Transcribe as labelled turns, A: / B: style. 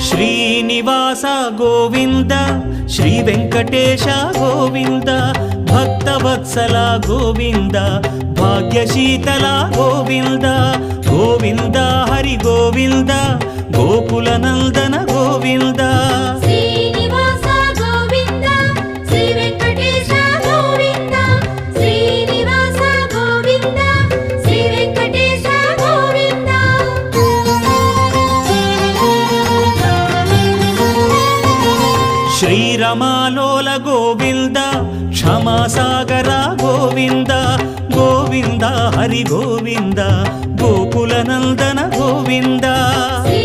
A: Srinivasa Govinda Shri Venkatesha Govinda Bhaktavatsala Govinda భాగ్యశీతల Govinda Govinda Hari Govinda Gokula Nandana Govinda
B: Srinivasa Govinda Shri Venkatesha Govinda Srinivasa Govinda Shri Venkatesha Govinda
A: శ్రీరమాలోల Govinda క్షమాసాగర Govinda Govinda Hari Govinda Gokula Nandana Govinda
B: Shri